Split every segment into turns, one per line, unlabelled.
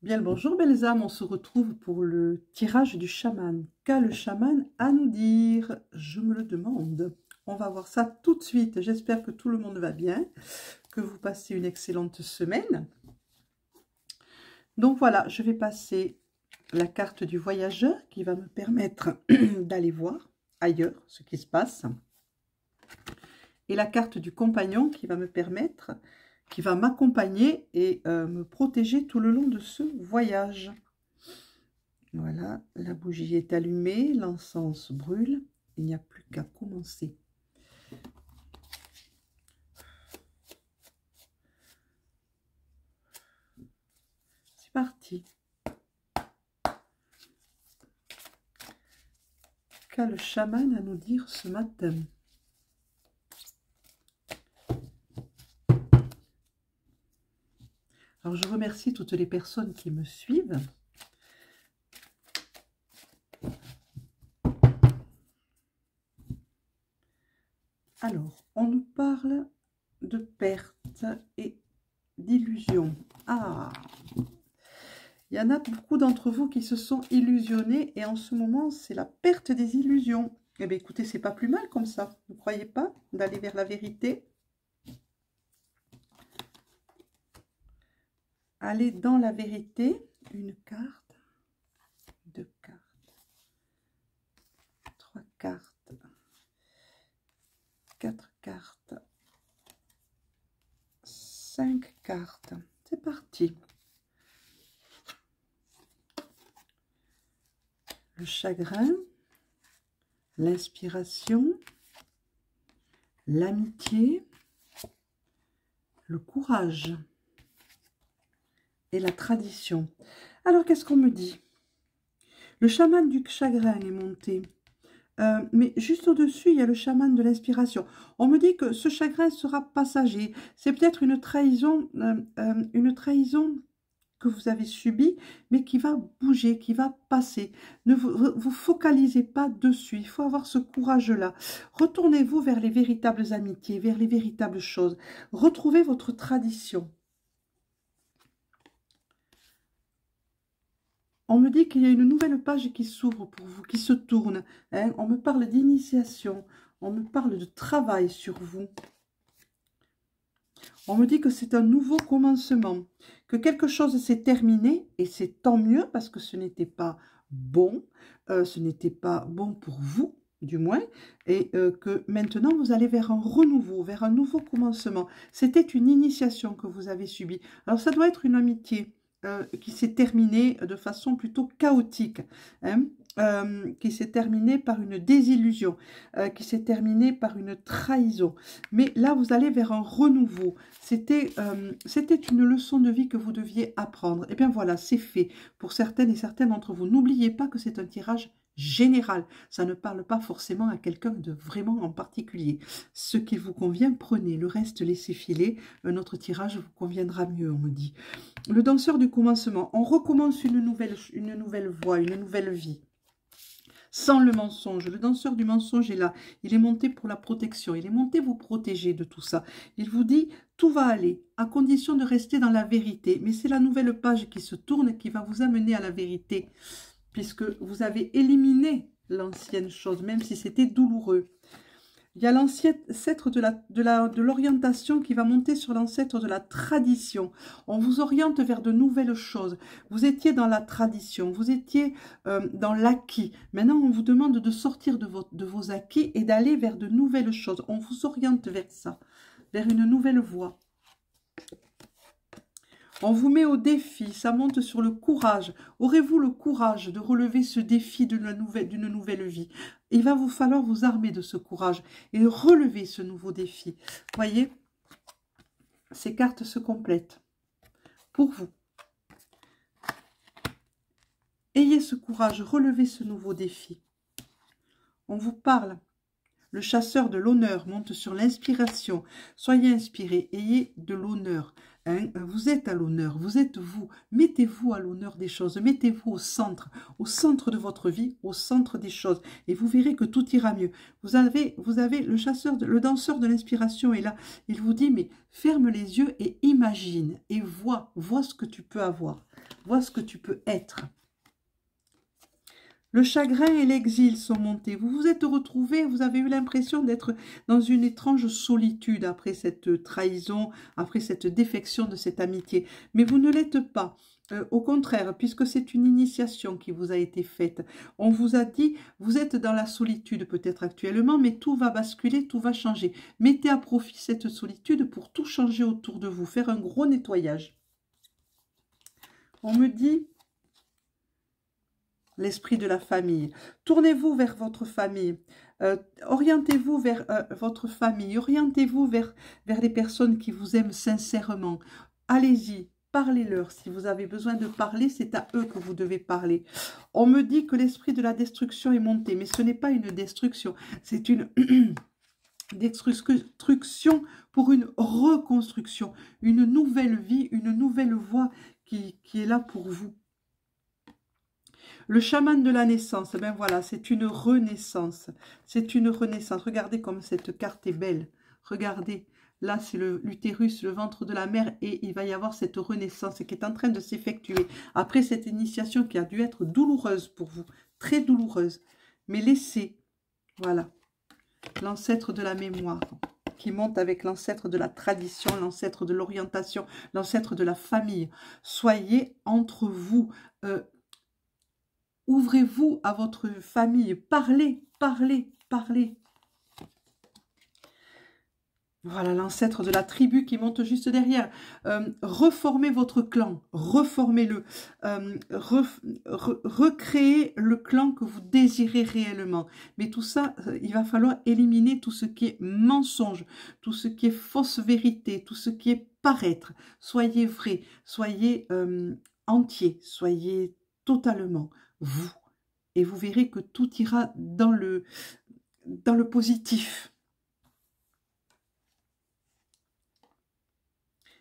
Bien le bonjour belles âmes, on se retrouve pour le tirage du chaman. Qu'a le chaman à nous dire? Je me le demande. On va voir ça tout de suite. J'espère que tout le monde va bien, que vous passez une excellente semaine. Donc voilà, je vais passer la carte du voyageur qui va me permettre d'aller voir ailleurs ce qui se passe. Et la carte du compagnon qui va me permettre, qui va m'accompagner et me protéger tout le long de ce voyage. Voilà, la bougie est allumée, l'encens brûle, il n'y a plus qu'à commencer. C'est parti. Qu'a le chaman à nous dire ce matin? Alors, je remercie toutes les personnes qui me suivent. Alors, on nous parle de perte et d'illusion. Ah, il y en a beaucoup d'entre vous qui se sont illusionnés et en ce moment, c'est la perte des illusions. Eh bien, écoutez, c'est pas plus mal comme ça. Vous ne croyez pas d'aller vers la vérité? Aller dans la vérité. Une carte, deux cartes, trois cartes, quatre cartes, cinq cartes. C'est parti. Le chagrin, l'inspiration, l'amitié, le courage et la tradition. Alors, qu'est-ce qu'on me dit? Le chaman du chagrin est monté. Mais juste au-dessus, il y a le chaman de l'inspiration. On me dit que ce chagrin sera passager. C'est peut-être une trahison que vous avez subie, mais qui va bouger, qui va passer. Ne vous focalisez pas dessus. Il faut avoir ce courage-là. Retournez-vous vers les véritables amitiés, vers les véritables choses. Retrouvez votre tradition. On me dit qu'il y a une nouvelle page qui s'ouvre pour vous, qui se tourne. Hein. On me parle d'initiation, on me parle de travail sur vous. On me dit que c'est un nouveau commencement, que quelque chose s'est terminé, et c'est tant mieux parce que ce n'était pas bon, pour vous, du moins, et que maintenant vous allez vers un renouveau, vers un nouveau commencement. C'était une initiation que vous avez subie. Alors ça doit être une amitié qui s'est terminée de façon plutôt chaotique, hein, qui s'est terminée par une désillusion, qui s'est terminée par une trahison. Mais là, vous allez vers un renouveau. C'était une leçon de vie que vous deviez apprendre. Et bien voilà, c'est fait pour certaines et certains d'entre vous. N'oubliez pas que c'est un tirage général. Ça ne parle pas forcément à quelqu'un de vraiment en particulier. Ce qui vous convient, prenez. Le reste, laissez filer. Un autre tirage vous conviendra mieux, on me dit. Le danseur du commencement. On recommence une nouvelle voie, une nouvelle vie. Sans le mensonge. Le danseur du mensonge est là. Il est monté pour la protection. Il est monté vous protéger de tout ça. Il vous dit, tout va aller, à condition de rester dans la vérité. Mais c'est la nouvelle page qui se tourne qui va vous amener à la vérité. Puisque vous avez éliminé l'ancienne chose, même si c'était douloureux. Il y a l'ancêtre de l'orientation qui va monter sur l'ancêtre de la tradition. On vous oriente vers de nouvelles choses. Vous étiez dans la tradition, vous étiez dans l'acquis. Maintenant, on vous demande de sortir de vos acquis et d'aller vers de nouvelles choses. On vous oriente vers ça, vers une nouvelle voie. On vous met au défi, ça monte sur le courage. Aurez-vous le courage de relever ce défi d'une nouvelle vie? Il va vous falloir vous armer de ce courage et relever ce nouveau défi. Voyez, ces cartes se complètent pour vous. Ayez ce courage, relevez ce nouveau défi. On vous parle. Le chasseur de l'honneur monte sur l'inspiration. Soyez inspirés, ayez de l'honneur. Hein? Vous êtes à l'honneur, vous êtes vous. Mettez-vous à l'honneur des choses, mettez-vous au centre de votre vie, au centre des choses. Et vous verrez que tout ira mieux. Vous avez le danseur de l'inspiration est là. Il vous dit, mais ferme les yeux et imagine et vois ce que tu peux avoir. vois ce que tu peux être. Le chagrin et l'exil sont montés. Vous vous êtes retrouvés, vous avez eu l'impression d'être dans une étrange solitude après cette trahison, après cette défection de cette amitié. Mais vous ne l'êtes pas. Au contraire, puisque c'est une initiation qui vous a été faite, on vous a dit, vous êtes dans la solitude peut-être actuellement, mais tout va basculer, tout va changer. Mettez à profit cette solitude pour tout changer autour de vous, faire un gros nettoyage. On me dit... l'esprit de la famille. Tournez-vous vers votre famille. Orientez-vous vers votre famille. Orientez-vous vers les personnes qui vous aiment sincèrement. Allez-y, parlez-leur. Si vous avez besoin de parler, c'est à eux que vous devez parler. On me dit que l'esprit de la destruction est monté, mais ce n'est pas une destruction. C'est une... destruction pour une reconstruction, une nouvelle vie, une nouvelle voie qui est là pour vous. Le chaman de la naissance, ben voilà, c'est une renaissance. C'est une renaissance. Regardez comme cette carte est belle. Regardez, là c'est l'utérus, le ventre de la mère, et il va y avoir cette renaissance qui est en train de s'effectuer. Après cette initiation qui a dû être douloureuse pour vous, très douloureuse. Mais laissez, voilà, l'ancêtre de la mémoire qui monte avec l'ancêtre de la tradition, l'ancêtre de l'orientation, l'ancêtre de la famille. Soyez entre vous, ouvrez-vous à votre famille, parlez, parlez, parlez. Voilà l'ancêtre de la tribu qui monte juste derrière. Reformez votre clan, reformez-le. Recréez le clan que vous désirez réellement. Mais tout ça, il va falloir éliminer tout ce qui est mensonge, tout ce qui est fausse vérité, tout ce qui est paraître. Soyez vrai, soyez entier, soyez totalement vous. Et vous verrez que tout ira dans le positif.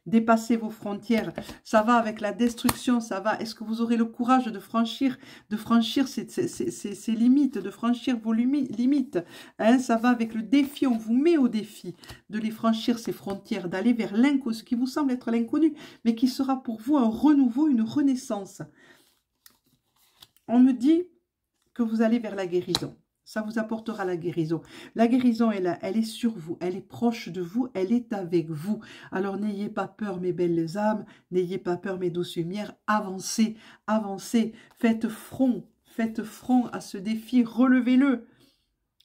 Dépassez vos frontières, ça va avec la destruction, ça va. Est-ce que vous aurez le courage de franchir ces limites, de franchir vos limites, hein? Ça va avec le défi, on vous met au défi de les franchir, ces frontières, d'aller vers l'inconnu, ce qui vous semble être l'inconnu, mais qui sera pour vous un renouveau, une renaissance. On me dit que vous allez vers la guérison. Ça vous apportera la guérison. La guérison est là, elle est sur vous, elle est proche de vous, elle est avec vous. Alors n'ayez pas peur mes belles âmes, n'ayez pas peur mes douces lumières, avancez, avancez, faites front à ce défi, relevez-le.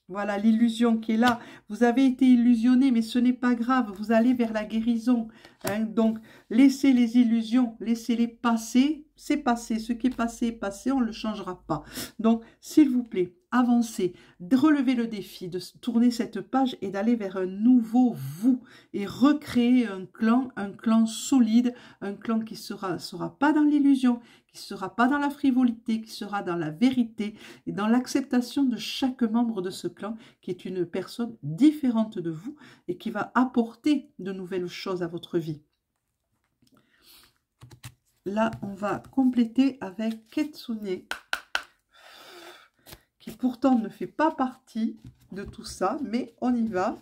Voilà l'illusion qui est là. Vous avez été illusionné, mais ce n'est pas grave. Vous allez vers la guérison. Hein? Donc, laissez les illusions, laissez-les passer. C'est passé. Ce qui est passé, on ne le changera pas. Donc, s'il vous plaît, avancez. Relevez le défi de tourner cette page et d'aller vers un nouveau vous. Et recréer un clan solide, un clan qui sera pas dans l'illusion, qui ne sera pas dans la frivolité, qui sera dans la vérité et dans l'acceptation de chaque membre de ce clan qui est une personne différente de vous et qui va apporter de nouvelles choses à votre vie. Là, on va compléter avec Ketsune, qui pourtant ne fait pas partie de tout ça, mais on y va.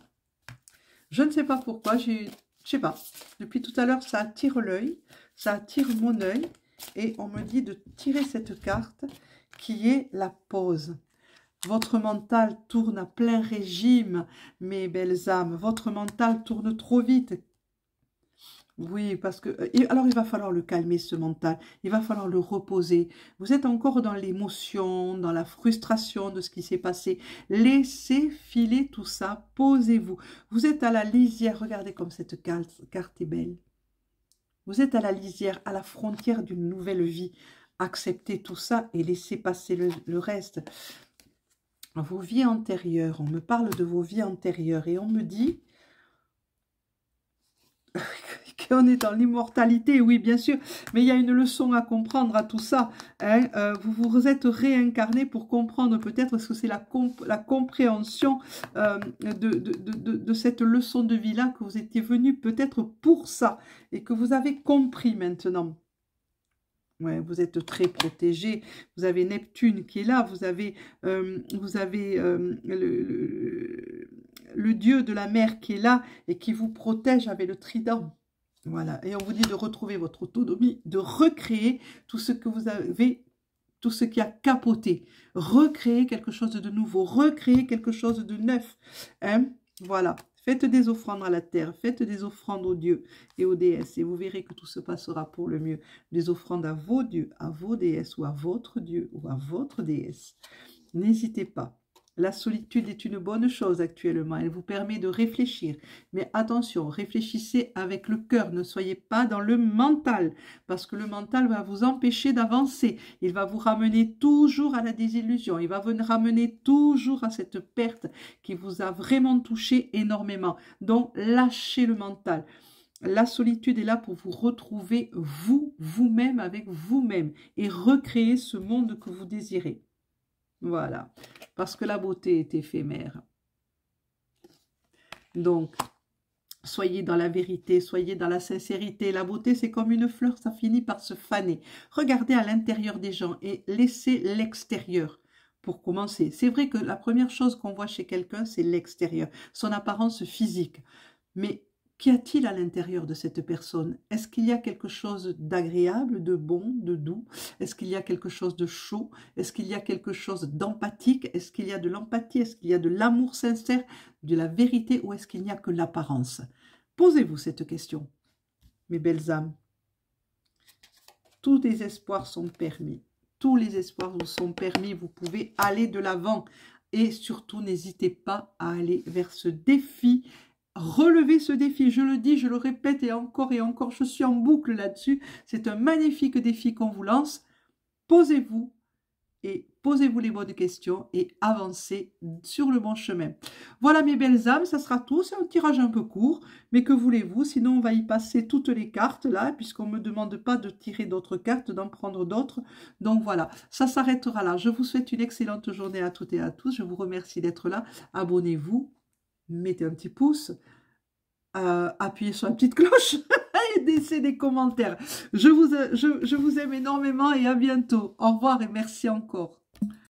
Je ne sais pas pourquoi, je sais pas, depuis tout à l'heure, ça attire l'œil, ça attire mon œil. Et on me dit de tirer cette carte qui est la pause. Votre mental tourne à plein régime, mes belles âmes. Votre mental tourne trop vite. Oui, parce que... alors, il va falloir le calmer, ce mental. Il va falloir le reposer. Vous êtes encore dans l'émotion, dans la frustration de ce qui s'est passé. Laissez filer tout ça. Posez-vous. Vous êtes à la lisière. Regardez comme cette carte est belle. Vous êtes à la lisière, à la frontière d'une nouvelle vie. Acceptez tout ça et laissez passer le reste. Vos vies antérieures, on me parle de vos vies antérieures et on me dit qu'on est dans l'immortalité, oui bien sûr, mais il y a une leçon à comprendre à tout ça. Hein. Vous vous êtes réincarné pour comprendre peut-être ce que c'est la compréhension de cette leçon de vie-là, que vous étiez venu peut-être pour ça et que vous avez compris maintenant. Ouais, vous êtes très protégé, vous avez Neptune qui est là, vous avez le dieu de la mer qui est là et qui vous protège avec le trident. Voilà. Et on vous dit de retrouver votre autonomie, de recréer tout ce que vous avez, tout ce qui a capoté. Recréer quelque chose de nouveau, recréer quelque chose de neuf. Hein? Voilà. Faites des offrandes à la terre, faites des offrandes aux dieux et aux déesses, et vous verrez que tout se passera pour le mieux. Des offrandes à vos dieux, à vos déesses, ou à votre dieu, ou à votre déesse. N'hésitez pas. La solitude est une bonne chose actuellement, elle vous permet de réfléchir. Mais attention, réfléchissez avec le cœur, ne soyez pas dans le mental, parce que le mental va vous empêcher d'avancer. Il va vous ramener toujours à la désillusion, il va vous ramener toujours à cette perte qui vous a vraiment touché énormément. Donc, lâchez le mental. La solitude est là pour vous retrouver vous-même avec vous-même et recréer ce monde que vous désirez. Voilà, parce que la beauté est éphémère. Donc, soyez dans la vérité, soyez dans la sincérité. La beauté, c'est comme une fleur, ça finit par se faner. Regardez à l'intérieur des gens et laissez l'extérieur pour commencer. C'est vrai que la première chose qu'on voit chez quelqu'un, c'est l'extérieur, son apparence physique. Mais qu'y a-t-il à l'intérieur de cette personne? Est-ce qu'il y a quelque chose d'agréable, de bon, de doux? Est-ce qu'il y a quelque chose de chaud? Est-ce qu'il y a quelque chose d'empathique? Est-ce qu'il y a de l'empathie? Est-ce qu'il y a de l'amour sincère, de la vérité? Ou est-ce qu'il n'y a que l'apparence? Posez-vous cette question, mes belles âmes. Tous les espoirs sont permis. Tous les espoirs vous sont permis. Vous pouvez aller de l'avant. Et surtout, n'hésitez pas à aller vers ce défi. Relevez ce défi, je le dis, je le répète et encore, je suis en boucle là-dessus. C'est un magnifique défi qu'on vous lance. Posez-vous et posez-vous les bonnes questions et avancez sur le bon chemin. Voilà mes belles âmes, ça sera tout. C'est un tirage un peu court, mais que voulez-vous? Sinon, on va y passer toutes les cartes là, puisqu'on ne me demande pas de tirer d'autres cartes, d'en prendre d'autres. Donc voilà, ça s'arrêtera là. Je vous souhaite une excellente journée à toutes et à tous. Je vous remercie d'être là. Abonnez-vous. Mettez un petit pouce, appuyez sur la petite cloche et laissez des commentaires. Je vous aime énormément et à bientôt. Au revoir et merci encore.